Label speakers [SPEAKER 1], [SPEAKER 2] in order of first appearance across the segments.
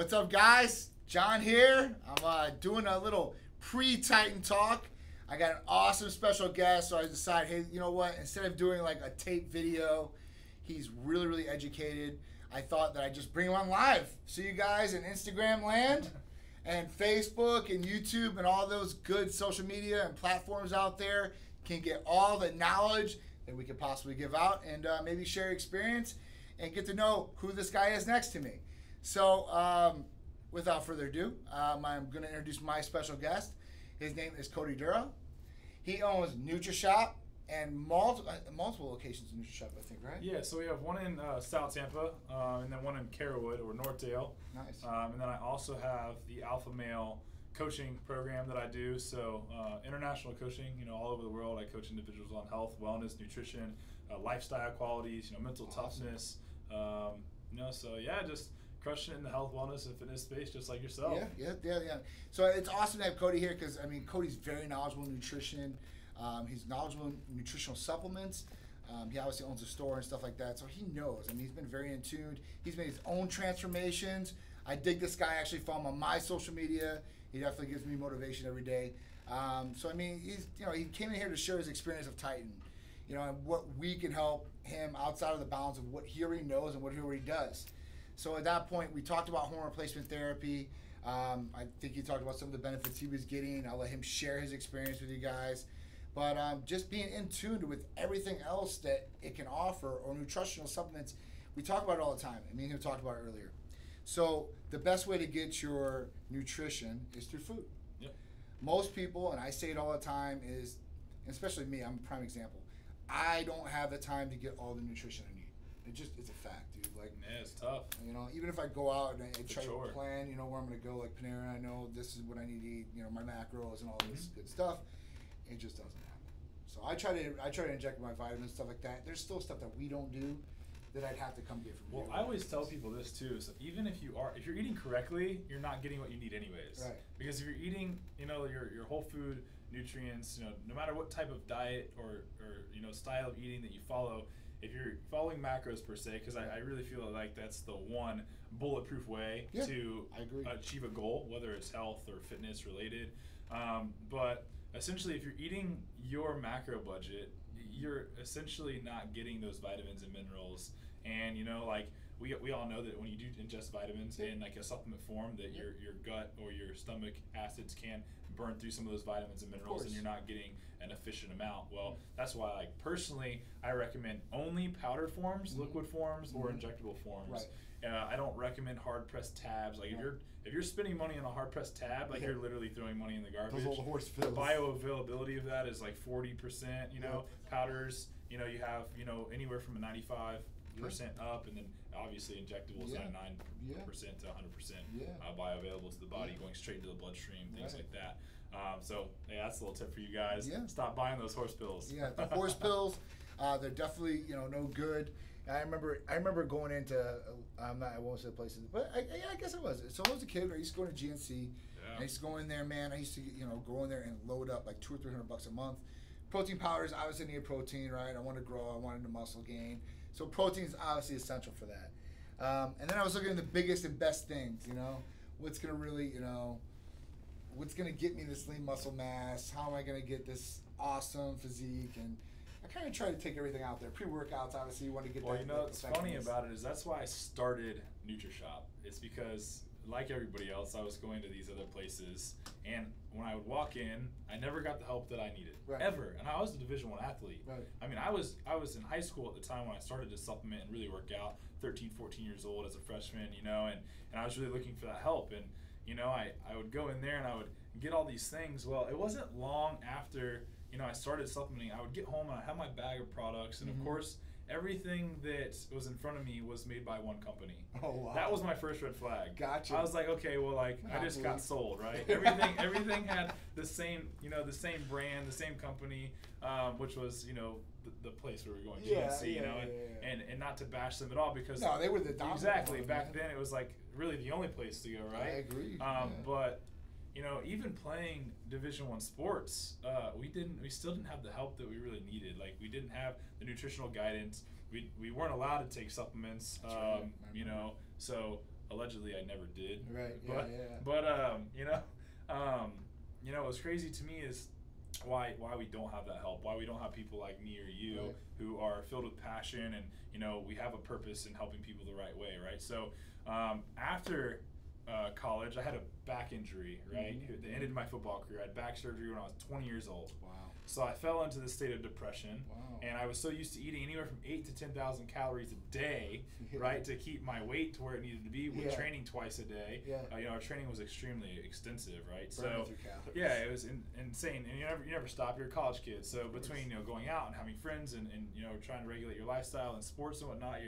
[SPEAKER 1] What's up, guys? John here. I'm doing a little pre-Titan talk. I got an awesome special guest, so I decided, hey, you know what? Instead of doing like a tape video, he's really, really educated. I thought that I'd just bring him on live. So you guys in Instagram land and Facebook and YouTube and all those good social media and platforms out there can get all the knowledge that we could possibly give out and maybe share experience and get to know who this guy is next to me. So without further ado, I'm going to introduce my special guest. His name is Cody Durakovic. He owns Nutrishop and multiple locations of Nutrishop, I think, right?
[SPEAKER 2] Yeah, so we have one in South Tampa, and then one in Carrollwood or Northdale.
[SPEAKER 1] Nice.
[SPEAKER 2] And then I also have the Alpha Male coaching program that I do. So international coaching, all over the world. I coach individuals on health, wellness, nutrition, lifestyle qualities, mental toughness. So yeah, just crushing it in the health, wellness, and fitness space, just like yourself.
[SPEAKER 1] Yeah. So it's awesome to have Cody here because, Cody's very knowledgeable in nutrition. He's knowledgeable in nutritional supplements. He obviously owns a store and stuff like that, so he knows. He's been very in tune. He's made his own transformations. I dig this guy. I actually follow him on my social media. He definitely gives me motivation every day. He came in here to share his experience of Titan, and what we can help him outside of the bounds of what he already knows and what he already does. So at that point, we talked about hormone replacement therapy. I think he talked about some of the benefits he was getting. I'll let him share his experience with you guys. But just being in tune with everything else that it can offer, or nutritional supplements, we talk about it all the time. He talked about it earlier. So the best way to get your nutrition is through food.
[SPEAKER 2] Yep.
[SPEAKER 1] Most people, and I say it all the time, is, especially me, I'm a prime example, I don't have the time to get all the nutrition I need. It's a fact, dude.
[SPEAKER 2] Yeah, it's tough.
[SPEAKER 1] Even if I go out and I try
[SPEAKER 2] sure.
[SPEAKER 1] to plan, where I'm gonna go, like Panera, I know this is what I need to eat, my macros and all this good stuff. It just doesn't happen. So I try to inject my vitamins, stuff like that. There's still stuff that we don't do that I'd have to come get from you.
[SPEAKER 2] Well, I always tell people this too. So even if you're eating correctly, you're not getting what you need anyways.
[SPEAKER 1] Right.
[SPEAKER 2] Because if you're eating, your whole food nutrients, no matter what type of diet or style of eating that you follow, if you're following macros per se, because I really feel like that's the one bulletproof way to achieve a goal, whether it's health or fitness related. But essentially, if you're eating your macro budget, you're essentially not getting those vitamins and minerals. And we all know that when you do ingest vitamins in like a supplement form, that your gut or your stomach acids can burn through some of those vitamins and minerals, and you're not getting an efficient amount. Well, that's why personally I recommend only powdered forms, liquid forms, or injectable forms. Right. I don't recommend hard pressed tabs. If you're spending money on a hard pressed tab, you're literally throwing money in the garbage.
[SPEAKER 1] Those old horse
[SPEAKER 2] The
[SPEAKER 1] pills.
[SPEAKER 2] bioavailability of that is like 40%. Powders, you have anywhere from a 95% up, and then obviously injectables 99% to 100% bioavailable to the body, going straight into the bloodstream, things like that. So that's a little tip for you guys. Stop buying those horse pills.
[SPEAKER 1] The horse pills, they're definitely no good. I remember going into I won't say places, but I guess I was. So I was a kid. I used to go to GNC. I used to go in there, man. I used to go in there and load up like $200 or $300 a month. Protein powders, obviously need protein, right? I want to grow. I wanted to muscle gain. So protein is obviously essential for that. And then I was looking at the biggest and best things. What's gonna really what's gonna get me this lean muscle mass? How am I gonna get this awesome physique? And I kind of try to take everything out there. Pre-workouts, obviously, you want to get that.
[SPEAKER 2] What's funny about it is that's why I started Nutrishop. It's because, like everybody else, I was going to these other places, and when I would walk in, I never got the help that I needed, ever. And I was a Division I athlete.
[SPEAKER 1] Right.
[SPEAKER 2] I was in high school at the time when I started to supplement and really work out, 13, 14 years old as a freshman, and I was really looking for that help. And, I would go in there and I would get all these things. Well, it wasn't long after I started supplementing, I would get home and I had my bag of products, and of course, everything that was in front of me was made by one company.
[SPEAKER 1] Oh wow!
[SPEAKER 2] That was my first red flag.
[SPEAKER 1] Gotcha.
[SPEAKER 2] I was like, okay, well, I just got sold, right? Everything had the same, the same brand, the same company, which was, the place where we were going, GNC, and not to bash them at all, because
[SPEAKER 1] no, they were the dominant.
[SPEAKER 2] Exactly. Back then, it was like really the only place to go, right?
[SPEAKER 1] I agree.
[SPEAKER 2] But even playing Division I sports, we still didn't have the help that we really needed. Like, we didn't have the nutritional guidance. We weren't allowed to take supplements. So allegedly I never did.
[SPEAKER 1] Right.
[SPEAKER 2] But what's crazy to me is why we don't have that help, why we don't have people like me or you
[SPEAKER 1] right.
[SPEAKER 2] who are filled with passion, and we have a purpose in helping people the right way, right? So after college, I had a back injury, right?
[SPEAKER 1] Mm-hmm.
[SPEAKER 2] That ended my football career. I had back surgery when I was 20 years old.
[SPEAKER 1] Wow.
[SPEAKER 2] So I fell into this state of depression.
[SPEAKER 1] Wow.
[SPEAKER 2] And I was so used to eating anywhere from 8,000 to 10,000 calories a day, right, to keep my weight to where it needed to be, with training twice a day. Our training was extremely extensive, right?
[SPEAKER 1] Burning
[SPEAKER 2] so
[SPEAKER 1] through calories.
[SPEAKER 2] yeah, it was insane. And you never stop. You're a college kid, so between going out and having friends and trying to regulate your lifestyle and sports and whatnot,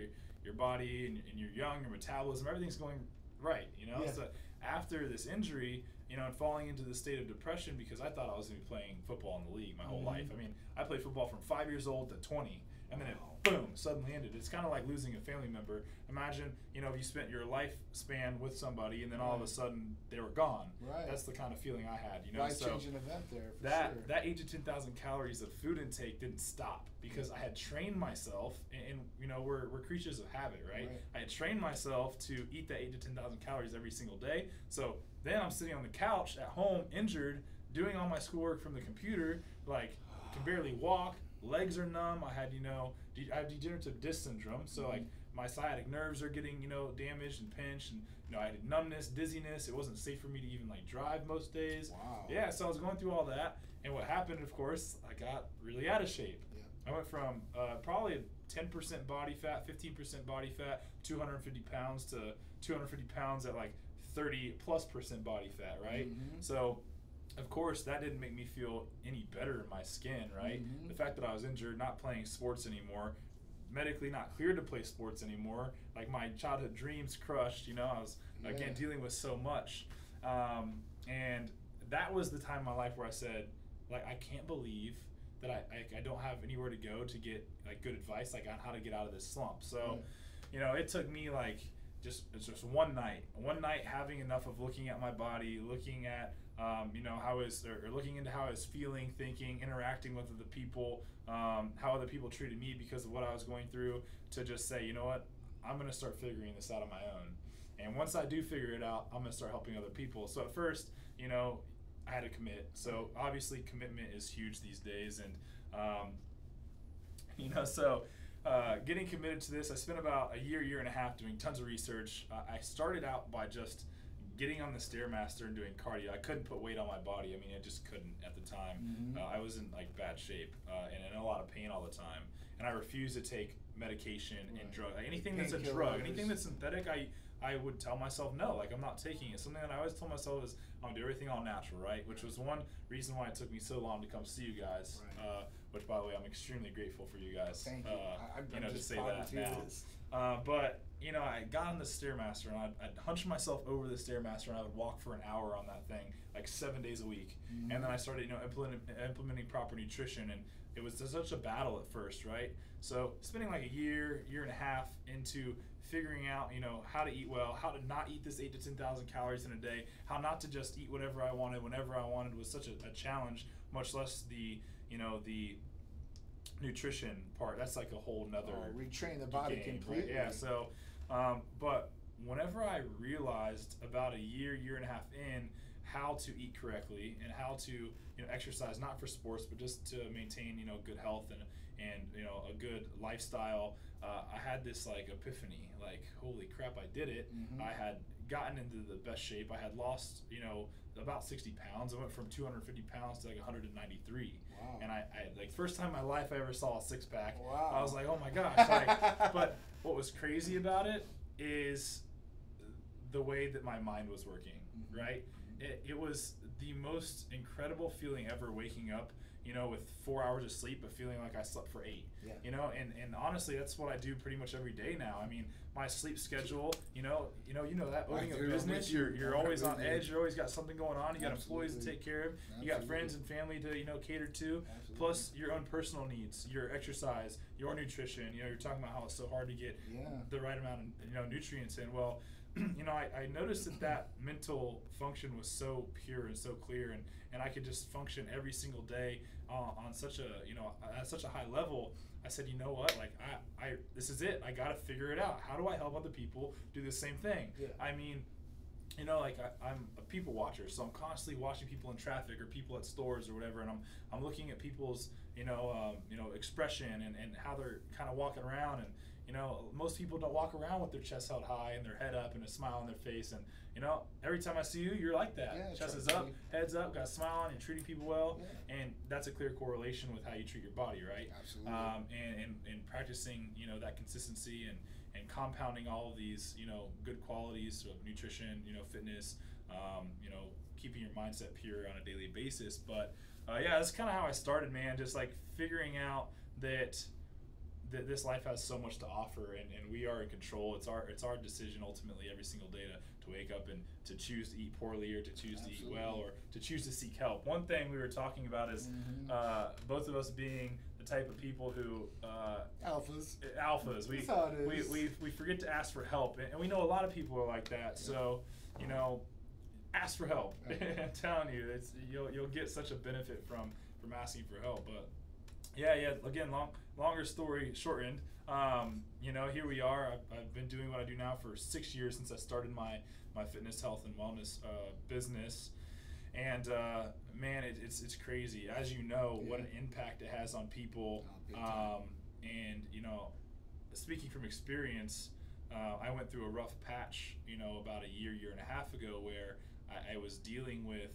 [SPEAKER 2] your body and you're young, your metabolism, everything's going right. So after this injury, and falling into the state of depression, because I thought I was going to be playing football in the league my whole life. I mean, I played football from 5 years old to 20, and then it, boom, suddenly ended. It's kind of like losing a family member. Imagine, if you spent your lifespan with somebody, and then all of a sudden they were gone.
[SPEAKER 1] Right.
[SPEAKER 2] That's the kind of feeling I had.
[SPEAKER 1] Life-changing event there, for
[SPEAKER 2] that
[SPEAKER 1] sure.
[SPEAKER 2] That 8,000 to 10,000 calories of food intake didn't stop, because I had trained myself, and we're creatures of habit, right? I had trained myself to eat that 8,000 to 10,000 calories every single day. So then I'm sitting on the couch at home, injured, doing all my schoolwork from the computer, like can barely walk, legs are numb. I had I have degenerative disc syndrome, so like my sciatic nerves are getting damaged and pinched, and I had numbness, dizziness. It wasn't safe for me to even like drive most days.
[SPEAKER 1] Wow.
[SPEAKER 2] Yeah, so I was going through all that, and what happened, of course, I got really out of shape. I went from probably 10% body fat, 15% body fat, 250 pounds to 250 pounds at like 30+% body fat, right? So of course that didn't make me feel any better in my skin, right? The fact that I was injured, not playing sports anymore, medically not cleared to play sports anymore, like my childhood dreams crushed, I was again dealing with so much, and that was the time in my life where I said, like, I can't believe that I don't have anywhere to go to get like good advice like on how to get out of this slump. So it took me like just one night having enough of looking at my body, looking at looking into how I was feeling, thinking, interacting with other people, how other people treated me because of what I was going through, to just say, you know what, I'm gonna start figuring this out on my own. And once I do figure it out, I'm gonna start helping other people. So at first, I had to commit. So obviously commitment is huge these days, and getting committed to this, I spent about a year and a half doing tons of research. I started out by just getting on the Stairmaster and doing cardio. I couldn't put weight on my body. I mean, I just couldn't at the time. I was in like bad shape and in a lot of pain all the time. And I refused to take medication and drug. Like, anything that's a drug, anything that's synthetic, I would tell myself no, like I'm not taking it. Something that I always told myself is I'm gonna do everything all natural, right? Which was one reason why it took me so long to come see you guys. Which, by the way, I'm extremely grateful for you guys.
[SPEAKER 1] Thank you. I'm
[SPEAKER 2] to
[SPEAKER 1] just
[SPEAKER 2] say that now. But I got on the Stairmaster, and I'd hunch myself over the Stairmaster, and I would walk for an hour on that thing, like 7 days a week. And then I started, implementing proper nutrition, and it was such a battle at first, right? So spending like a year and a half into figuring out, how to eat well, how to not eat this 8,000 to 10,000 calories in a day, how not to just eat whatever I wanted whenever I wanted, was such a challenge. Much less the nutrition part. That's like a whole nother
[SPEAKER 1] retrain the body
[SPEAKER 2] game,
[SPEAKER 1] completely.
[SPEAKER 2] Right? Yeah. So, but whenever I realized about a year and a half in how to eat correctly and how to exercise, not for sports but just to maintain good health and a good lifestyle, I had this like epiphany, like, holy crap, I did it. I had gotten into the best shape. I had lost about 60 pounds. I went from 250 pounds to like 193. Wow. And I like, first time in my life I ever saw a six-pack.
[SPEAKER 1] Wow.
[SPEAKER 2] I was like, oh my gosh. But what was crazy about it is the way that my mind was working, right? It was the most incredible feeling ever, waking up with 4 hours of sleep but feeling like I slept for 8. And honestly, that's what I do pretty much every day now. I mean, my sleep schedule, you know that owning a business, you're always on edge. You always got something going on. You got employees to take care of. You got friends and family to cater to. Plus your own personal needs, your exercise, your nutrition. You're talking about how it's so hard to get the right amount of nutrients in. Well, you know, I noticed that mental function was so pure and so clear, and I could just function every single day on such a, you know, at such a high level. I said, you know what, like I this is it. I got to figure it out. How do I help other people do the same thing?
[SPEAKER 1] Yeah.
[SPEAKER 2] I mean, you know, like I'm a people watcher, so I'm constantly watching people in traffic or people at stores or whatever, and I'm looking at people's, you know, expression and how they're kind of walking around. And you know, most people don't walk around with their chest held high and their head up and a smile on their face. And you know, every time I see you, you're like that.
[SPEAKER 1] Yeah,
[SPEAKER 2] chest is up, head's up, got a smile on, you're treating people well, and that's a clear correlation with how you treat your body, right?
[SPEAKER 1] Absolutely.
[SPEAKER 2] And practicing, you know, that consistency and compounding all of these, you know, good qualities of nutrition, you know, fitness, you know, keeping your mindset pure on a daily basis. But yeah, that's kind of how I started, man. Just like figuring out that this life has so much to offer, and we are in control. It's our decision ultimately every single day to wake up and to choose to eat poorly or to choose to eat well or to choose to seek help. One thing we were talking about is both of us being the type of people who
[SPEAKER 1] alphas.
[SPEAKER 2] We forget to ask for help, and we know a lot of people are like that. Yeah. So, you know, ask for help. I'm telling you, you'll get such a benefit from asking for help. But yeah, again, longer story shortened. You know, here we are. I've been doing what I do now for 6 years since I started my fitness, health, and wellness business. And man, it's crazy. As you know, what an impact it has on people. And you know, speaking from experience, I went through a rough patch, you know, about a year and a half ago, where I was dealing with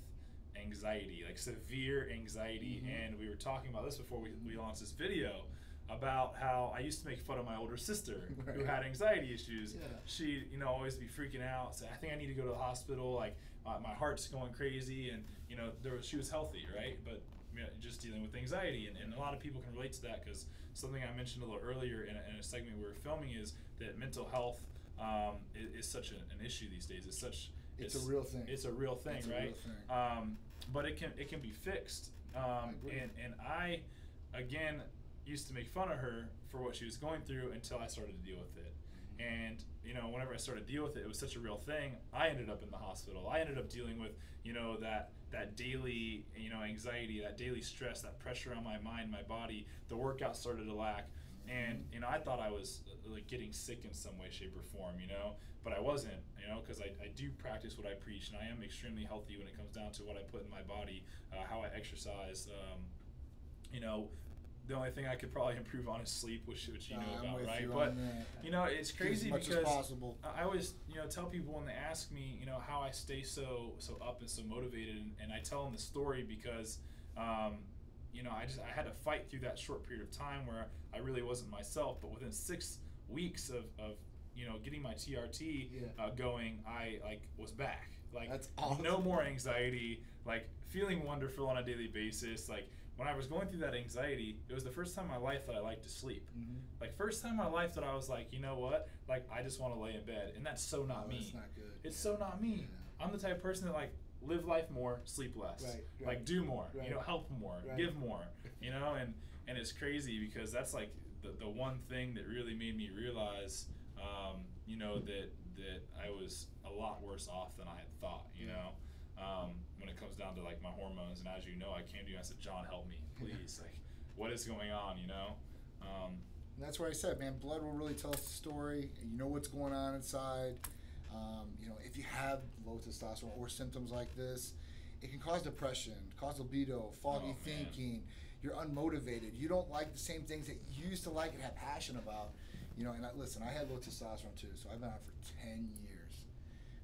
[SPEAKER 2] anxiety, like severe anxiety. And we were talking about this before we launched this video, about how I used to make fun of my older sister who had anxiety issues. She'd, you know, always be freaking out, say, I think I need to go to the hospital, like my heart's going crazy. And you know, she was healthy, right? But you know, just dealing with anxiety, and a lot of people can relate to that, because something I mentioned a little earlier in a segment we were filming is that mental health is such an issue these days. It's a real thing. It's a real thing, right? But it can be fixed. And I, again, used to make fun of her for what she was going through until I started to deal with it. And you know, whenever I started to deal with it, it was such a real thing. I ended up in the hospital. I ended up dealing with, you know, that daily, you know, anxiety, that daily stress, that pressure on my mind, my body. The workout started to lack, and you know, I thought I was like getting sick in some way, shape, or form, you know, but I wasn't, you know, because I do practice what I preach, and I am extremely healthy when it comes down to what I put in my body, how I exercise. You know, the only thing I could probably improve on is sleep, which you know about, right? But you know, it's crazy because I always, you know, tell people when they ask me, you know, how I stay so up and so motivated, and I tell them the story because, you know, I had to fight through that short period of time where I really wasn't myself. But within 6 weeks of you know, getting my TRT going, I was back. Like, that's awesome. No more anxiety. Like, feeling wonderful on a daily basis. Like, when I was going through that anxiety, it was the first time in my life that I liked to sleep. Like, first time in my life that I was like, you know what? Like, I just want to lay in bed. And that's so not me. That's not good. It's so not me. I'm the type of person that, like, live life more, sleep less. Like, do more. You know, help more, give more. You know, and it's crazy because that's, like, the one thing that really made me realize, you know, that I was a lot worse off than I had thought, you know. When it comes down to like my hormones, and as you know, I came to you and I said, John, help me, please. Like, what is going on, you know?
[SPEAKER 1] And that's why I said, man, blood will really tell us the story. You know what's going on inside. You know, if you have low testosterone or symptoms like this, it can cause depression, cause libido, foggy thinking. You're unmotivated. You don't like the same things that you used to like and have passion about. You know, and listen, I had low testosterone too, so I've been on it for 10 years.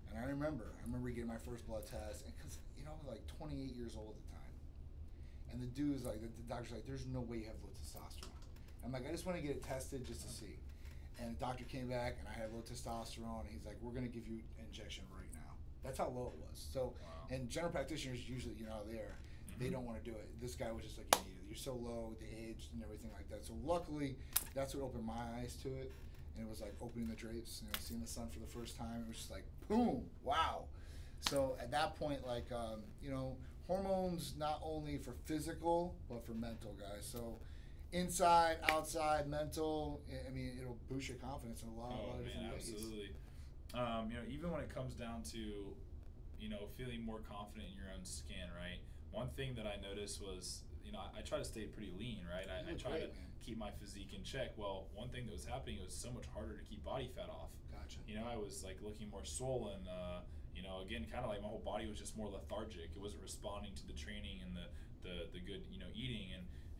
[SPEAKER 1] And I remember getting my first blood test, and because, you know, I was like 28 years old at the time. And the dude was like, the doctor's like, there's no way you have low testosterone. I'm like, I just want to get it tested just to see. And the doctor came back, and I had low testosterone, and he's like, we're going to give you an injection right now. That's how low it was. So, and general practitioners usually, you know, they don't want to do it. This guy was just like, you're so low, the age and everything like that. So luckily, that's what opened my eyes to it. And it was like opening the drapes, you know, seeing the sun for the first time. It was just like, boom, wow. So at that point, like, you know, hormones not only for physical, but for mental, guys. So inside, outside, mental, I mean, it'll boost your confidence in a lot of different ways.
[SPEAKER 2] Absolutely. Even when it comes down to, feeling more confident in your own skin, right? One thing that I noticed was, I try to stay pretty lean, right? I try to keep my physique in check. Well, one thing that was happening, it was so much harder to keep body fat off.
[SPEAKER 1] Gotcha.
[SPEAKER 2] I was like looking more swollen. Again, kind of like my whole body was just more lethargic. It wasn't responding to the training and the good, eating.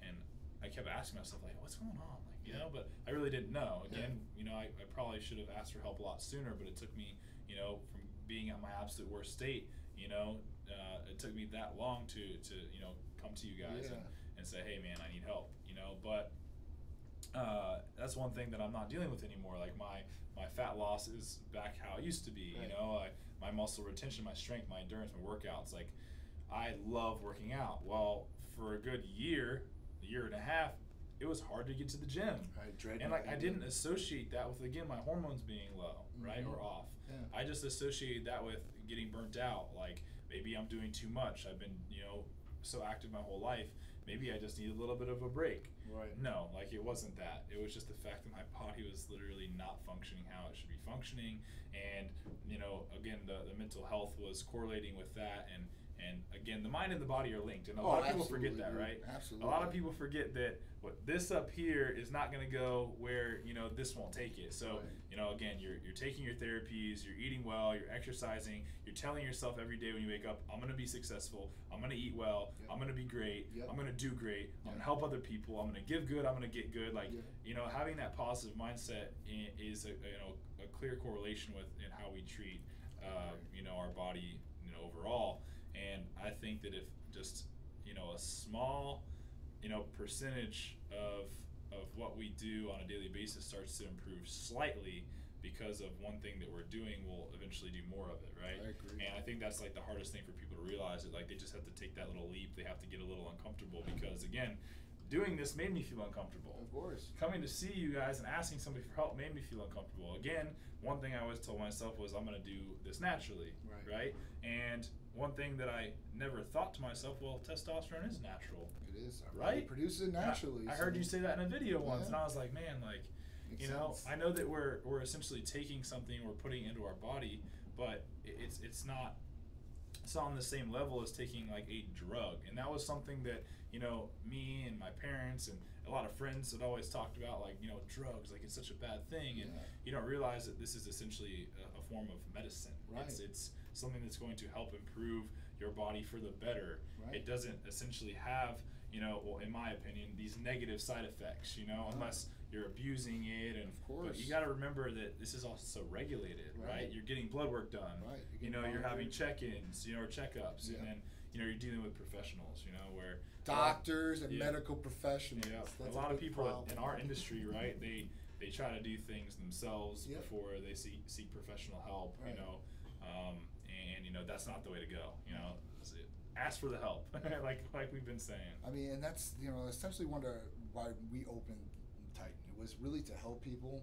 [SPEAKER 2] And I kept asking myself, like, what's going on? Like, but I really didn't know. Again, I probably should have asked for help a lot sooner, but it took me, from being at my absolute worst state, it took me that long to come to you guys and say, hey man, I need help, but that's one thing that I'm not dealing with anymore. Like my fat loss is back how it used to be, my muscle retention, my strength, my endurance, my workouts. Like, I love working out. Well, for a good year and a half, it was hard to get to the gym. And I didn't associate that with, again, my hormones being low, right, or off. I just associated that with getting burnt out. Like, maybe I'm doing too much. I've been, so active my whole life. Maybe I just need a little bit of a break.
[SPEAKER 1] Right.
[SPEAKER 2] No, like, it wasn't that. It was just the fact that my body was literally not functioning how it should be functioning. And, again, the mental health was correlating with that. And again, the mind and the body are linked. And a lot of people forget that, right?
[SPEAKER 1] Absolutely.
[SPEAKER 2] A lot of people forget that this up here is not going to go where, this won't take it. So, again, you're taking your therapies, you're eating well, you're exercising, you're telling yourself every day when you wake up, I'm going to be successful, I'm going to eat well, I'm going to be great, I'm going to do great, I'm going to help other people, I'm going to give good, I'm going to get good. Like, having that positive mindset is a clear correlation with in how we treat, our body, overall. And I think that if just, a small, percentage of what we do on a daily basis starts to improve slightly because of one thing that we're doing, we'll eventually do more of it, right?
[SPEAKER 1] I agree.
[SPEAKER 2] And I think that's like the hardest thing for people to realize, that like they just have to take that little leap. They have to get a little uncomfortable because, again, doing this made me feel uncomfortable.
[SPEAKER 1] Of course.
[SPEAKER 2] Coming to see you guys and asking somebody for help made me feel uncomfortable. Again, one thing I always told myself was I'm going to do this naturally, right? And one thing that I never thought to myself, well, testosterone is natural.
[SPEAKER 1] It is,
[SPEAKER 2] right?
[SPEAKER 1] It produces it naturally.
[SPEAKER 2] I heard you say that in a video once, and I was like, man, like,
[SPEAKER 1] Makes sense.
[SPEAKER 2] I know that we're essentially taking something, we're putting into our body, but it's not on the same level as taking like a drug. And that was something that, me and my parents and a lot of friends had always talked about, like, drugs, like it's such a bad thing. And you don't realize that this is essentially a form of medicine.
[SPEAKER 1] Right.
[SPEAKER 2] It's something that's going to help improve your body for the better.
[SPEAKER 1] Right.
[SPEAKER 2] It doesn't essentially have, well, in my opinion, these negative side effects, unless you're abusing it. And
[SPEAKER 1] of course.
[SPEAKER 2] But you got to remember that this is also regulated, right? You're getting blood work done.
[SPEAKER 1] Right.
[SPEAKER 2] You're having check-ins, or checkups, and then you're dealing with professionals, where
[SPEAKER 1] doctors and medical professionals.
[SPEAKER 2] Yeah,
[SPEAKER 1] That's
[SPEAKER 2] a lot of people
[SPEAKER 1] problem.
[SPEAKER 2] in our industry, right? They try to do things themselves before they seek professional help,
[SPEAKER 1] Right.
[SPEAKER 2] And that's not the way to go. Ask for the help, like we've been saying.
[SPEAKER 1] I mean, and that's essentially why we opened Titan. It was really to help people,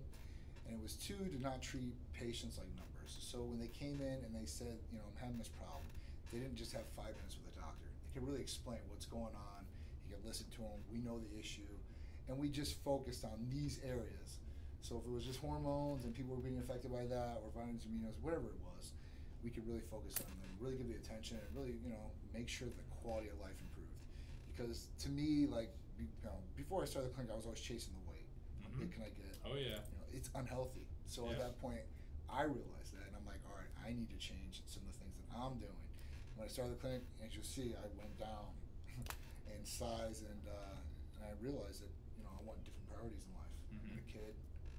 [SPEAKER 1] and it was to not treat patients like numbers. So when they came in and they said, I'm having this problem, they didn't just have 5 minutes with a doctor. They could really explain what's going on. You could listen to them. We know the issue, and we just focused on these areas. So if it was just hormones and people were being affected by that, or vitamins, aminos, whatever it was, we could really focus on them, really give the attention, and really, make sure the quality of life improved. Because to me, like, before I started the clinic, I was always chasing the weight. How big can I get?
[SPEAKER 2] Oh yeah.
[SPEAKER 1] It's unhealthy. So at that point, I realized that, and I'm like, all right, I need to change some of the things that I'm doing. When I started the clinic, as you'll see, I went down in size, and I realized that I want different priorities in life. A kid,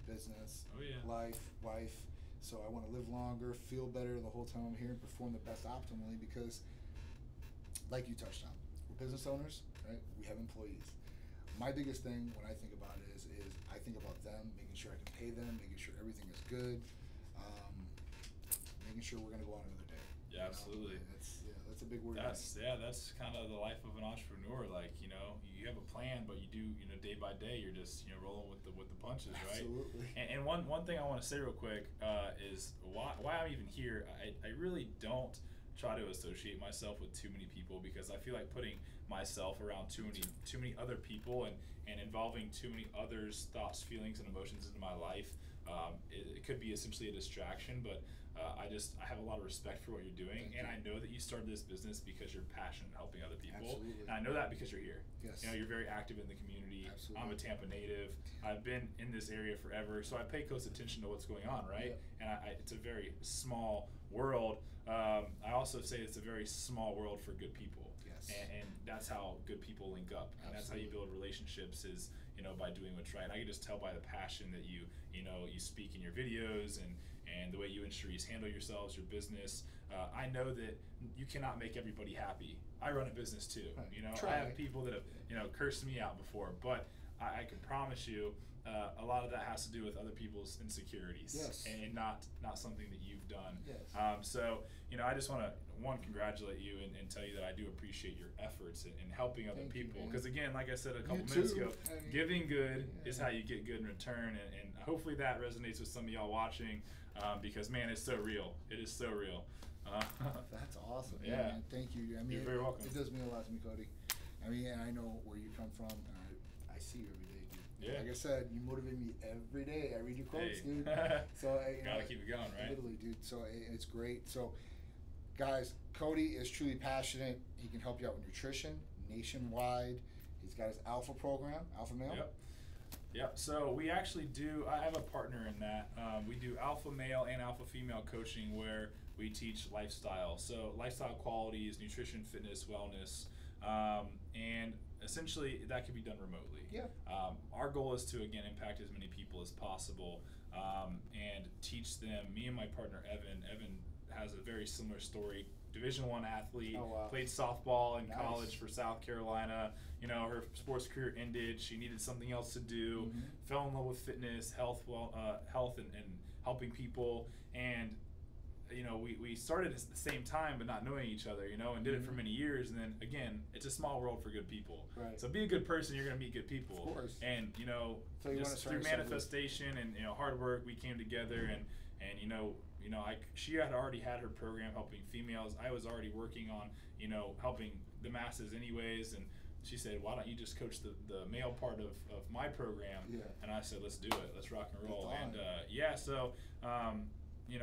[SPEAKER 1] business, life, wife. So I want to live longer, feel better the whole time I'm here, and perform the best optimally. Because, like you touched on, we're business owners, right? We have employees. My biggest thing when I think about it is I think about them, making sure I can pay them, making sure everything is good, making sure we're going to go on another day.
[SPEAKER 2] Yeah, absolutely.
[SPEAKER 1] That's a big word.
[SPEAKER 2] That's kind of the life of an entrepreneur. Like, you have a plan, but you do, day by day, you're just, rolling with the punches, right?
[SPEAKER 1] Absolutely.
[SPEAKER 2] And one thing I want to say real quick is why I'm even here. I really don't try to associate myself with too many people, because I feel like putting myself around too many other people and involving too many others' thoughts, feelings, and emotions into my life it could be essentially a distraction, but I have a lot of respect for what you're doing, and I know that you started this business because you're passionate helping other people.
[SPEAKER 1] Absolutely.
[SPEAKER 2] And I know that because you're here.
[SPEAKER 1] Yes.
[SPEAKER 2] You know, you're very active in the community.
[SPEAKER 1] Absolutely.
[SPEAKER 2] I'm a Tampa native. I've been in this area forever, so I pay close attention to what's going on, right?
[SPEAKER 1] Yeah.
[SPEAKER 2] And it's a very small world. I also say it's a very small world for good people.
[SPEAKER 1] Yes.
[SPEAKER 2] And that's how good people link up. And that's how you build relationships is, you know, by doing what's right. And I can just tell by the passion that you speak in your videos and the way you and Cherise handle yourselves, your business. I know that you cannot make everybody happy. I run a business too.
[SPEAKER 1] Right.
[SPEAKER 2] You know,
[SPEAKER 1] Try.
[SPEAKER 2] I have people that have, you know, cursed me out before, but I can promise you a lot of that has to do with other people's insecurities.
[SPEAKER 1] Yes.
[SPEAKER 2] And not something that you've done.
[SPEAKER 1] Yes.
[SPEAKER 2] So, you know, I just want to, congratulate you and tell you that I do appreciate your efforts in helping other
[SPEAKER 1] Thank you,
[SPEAKER 2] people.
[SPEAKER 1] man.
[SPEAKER 2] Because again, like I said a couple
[SPEAKER 1] You
[SPEAKER 2] minutes
[SPEAKER 1] too.
[SPEAKER 2] ago,
[SPEAKER 1] I mean,
[SPEAKER 2] giving good
[SPEAKER 1] yeah.
[SPEAKER 2] is how you get good in return. And hopefully that resonates with some of y'all watching because, man, it's so real. It is so real.
[SPEAKER 1] That's awesome.
[SPEAKER 2] Yeah.
[SPEAKER 1] Man. Thank you. I mean,
[SPEAKER 2] You're very welcome.
[SPEAKER 1] It does mean a lot to me, Cody. I mean, and I know where you come from. And I see you every day, dude.
[SPEAKER 2] Yeah.
[SPEAKER 1] Like I said, you motivate me every day. I read your quotes,
[SPEAKER 2] Hey.
[SPEAKER 1] dude. So
[SPEAKER 2] Gotta keep it going, right?
[SPEAKER 1] Literally, dude. So it's great. So, guys, Cody is truly passionate. He can help you out with nutrition nationwide. He's got his Alpha program, Alpha Male.
[SPEAKER 2] Yep. So we actually I have a partner in that. We do alpha male and alpha female coaching where we teach lifestyle. So lifestyle qualities, nutrition, fitness, wellness, and essentially that can be done remotely.
[SPEAKER 1] Yeah.
[SPEAKER 2] Our goal is to, again, impact as many people as possible and teach them. Me and my partner, Evan has a very similar story. Division I athlete,
[SPEAKER 1] Oh, wow.
[SPEAKER 2] played softball in
[SPEAKER 1] Nice.
[SPEAKER 2] college for South Carolina. You know, her sports career ended. She needed something else to do.
[SPEAKER 1] Mhm.
[SPEAKER 2] Fell in love with fitness, health and helping people. And you know, we started at the same time, but not knowing each other. You know, and did it for many years. And then again, it's a small world for good people.
[SPEAKER 1] Right.
[SPEAKER 2] So be a good person. You're gonna meet good people.
[SPEAKER 1] Of course.
[SPEAKER 2] And you know,
[SPEAKER 1] So you wanna
[SPEAKER 2] just
[SPEAKER 1] surround
[SPEAKER 2] through
[SPEAKER 1] yourself with-
[SPEAKER 2] manifestation and hard work, we came together and she had already had her program helping females. I was already working on, helping the masses anyways. And she said, why don't you just coach the male part of my program?
[SPEAKER 1] Yeah.
[SPEAKER 2] And I said, let's do it. Let's rock and roll.
[SPEAKER 1] That's
[SPEAKER 2] And so,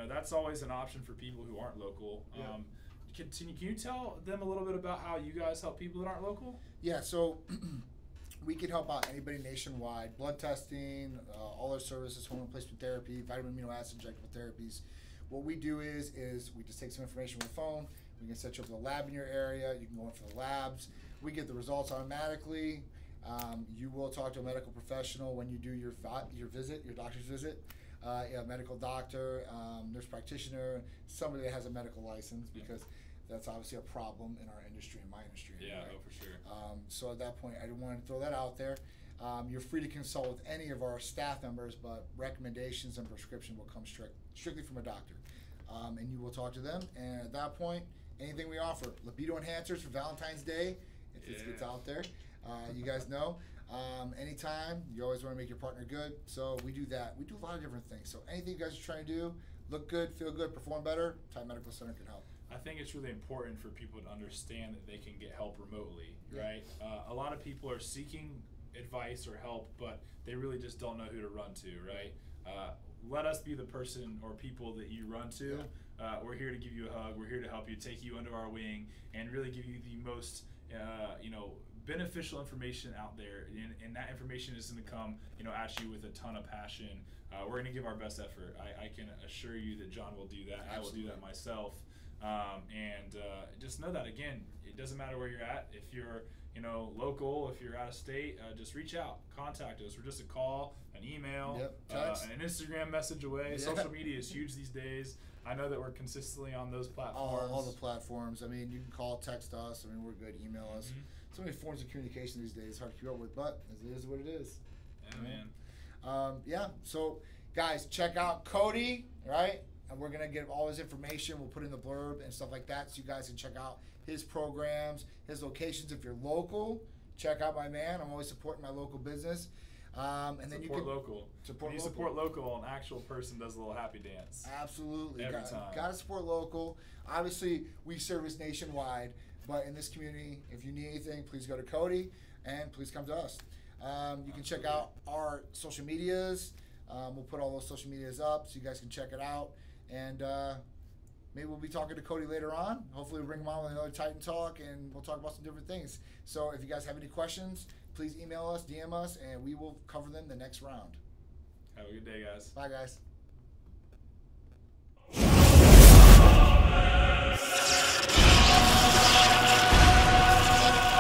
[SPEAKER 2] that's always an option for people who aren't local.
[SPEAKER 1] Yeah.
[SPEAKER 2] Can you tell them a little bit about how you guys help people that aren't local?
[SPEAKER 1] Yeah, so we can help out anybody nationwide. Blood testing, all our services, hormone replacement therapy, vitamin amino acid injectable therapies. What we do is we just take some information from the phone. We can set you up with a lab in your area. You can go in for the labs. We get the results automatically. You will talk to a medical professional when you do your visit, your doctor's visit. A medical doctor, nurse practitioner, somebody that has a medical license, because that's obviously a problem in our industry, in my industry.
[SPEAKER 2] Yeah,
[SPEAKER 1] anyway.
[SPEAKER 2] for sure.
[SPEAKER 1] So at that point, I didn't want to throw that out there. You're free to consult with any of our staff members, but recommendations and prescription will come strictly from a doctor. And you will talk to them, and at that point, anything we offer, libido enhancers for Valentine's Day, if this gets out there, you guys know. Anytime, you always want to make your partner good, so we do that. We do a lot of different things. So anything you guys are trying to do, look good, feel good, perform better, Time Medical Center can help.
[SPEAKER 2] I think it's really important for people to understand that they can get help remotely,
[SPEAKER 1] Yeah.
[SPEAKER 2] right? A lot of people are seeking advice or help, but they really just don't know who to run to, right? Let us be the person or people that you run to. We're here to give you a hug. We're here to help you, take you under our wing, and really give you the most, beneficial information out there. And that information is going to come, at you with a ton of passion. We're going to give our best effort. I can assure you that John will do that.
[SPEAKER 1] Absolutely.
[SPEAKER 2] I will do that myself. And just know that, again, it doesn't matter where you're at. If you're local, if you're out of state, just reach out, contact us. We're just a call, an email,
[SPEAKER 1] text.
[SPEAKER 2] an Instagram message away.
[SPEAKER 1] Yeah.
[SPEAKER 2] Social media is huge these days. I know that we're consistently on those platforms.
[SPEAKER 1] All the platforms. I mean, you can call, text us. I mean, we're good. Email us.
[SPEAKER 2] Mm-hmm.
[SPEAKER 1] So many forms of communication these days. It's hard to keep up with, but it is what it is.
[SPEAKER 2] Yeah, man.
[SPEAKER 1] So guys, check out Cody, right? And we're gonna get all his information. We'll put in the blurb and stuff like that, so you guys can check out his programs, his locations. If you're local, check out my man. I'm always supporting my local business. And then you can
[SPEAKER 2] local.
[SPEAKER 1] Support
[SPEAKER 2] when you
[SPEAKER 1] local.
[SPEAKER 2] support local, an actual person does a little happy dance.
[SPEAKER 1] Absolutely.
[SPEAKER 2] Every time.
[SPEAKER 1] Gotta support local. Obviously, we service nationwide, but in this community, if you need anything, please go to Cody and please come to us. You can check out our social medias. We'll put all those social medias up so you guys can check it out. And maybe we'll be talking to Cody later on. Hopefully we'll bring him on with another Titan Talk, and we'll talk about some different things. So if you guys have any questions, please email us, DM us, and we will cover them the next round.
[SPEAKER 2] Have a good day, guys.
[SPEAKER 1] Bye, guys.